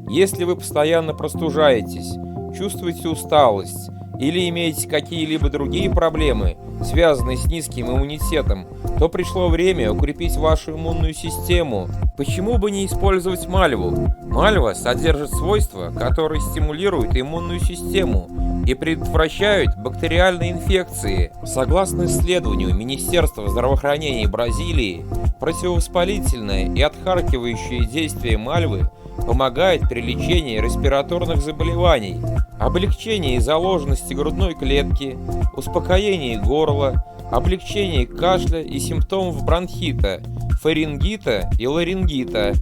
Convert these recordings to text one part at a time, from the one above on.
Если вы постоянно простужаетесь, чувствуете усталость или имеете какие-либо другие проблемы, связанные с низким иммунитетом, то пришло время укрепить вашу иммунную систему. Почему бы не использовать мальву? Мальва содержит свойства, которые стимулируют иммунную систему и предотвращают бактериальные инфекции. Согласно исследованию Министерства здравоохранения Бразилии, противовоспалительное и отхаркивающее действие мальвы помогает при лечении респираторных заболеваний, облегчении заложенности грудной клетки, успокоении горла, облегчении кашля и симптомов бронхита, фарингита и ларингита.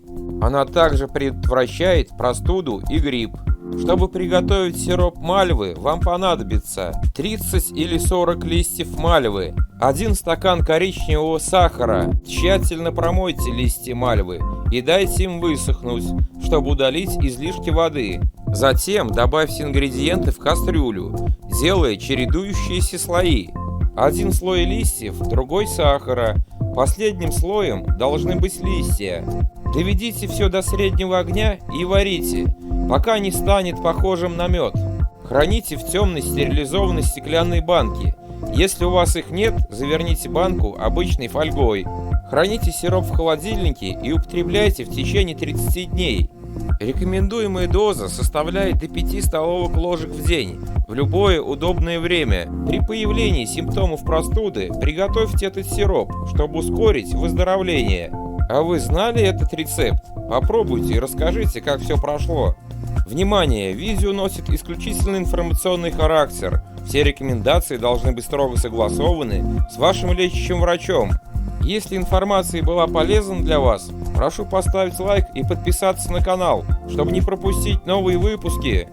Она также предотвращает простуду и грипп. Чтобы приготовить сироп мальвы, вам понадобится 30 или 40 листьев мальвы, 1 стакан коричневого сахара. Тщательно промойте листья мальвы и дайте им высохнуть, чтобы удалить излишки воды. Затем добавьте ингредиенты в кастрюлю, делая чередующиеся слои. Один слой листьев, другой сахара. Последним слоем должны быть листья. Доведите все до среднего огня и варите, пока не станет похожим на мед. Храните в темной стерилизованной стеклянной банке. Если у вас их нет, заверните банку обычной фольгой. Храните сироп в холодильнике и употребляйте в течение 30 дней. Рекомендуемая доза составляет до 5 столовых ложек в день, в любое удобное время. При появлении симптомов простуды приготовьте этот сироп, чтобы ускорить выздоровление. А вы знали этот рецепт? Попробуйте и расскажите, как все прошло. Внимание! Видео носит исключительно информационный характер. Все рекомендации должны быть строго согласованы с вашим лечащим врачом. Если информация была полезна для вас, прошу поставить лайк и подписаться на канал, чтобы не пропустить новые выпуски.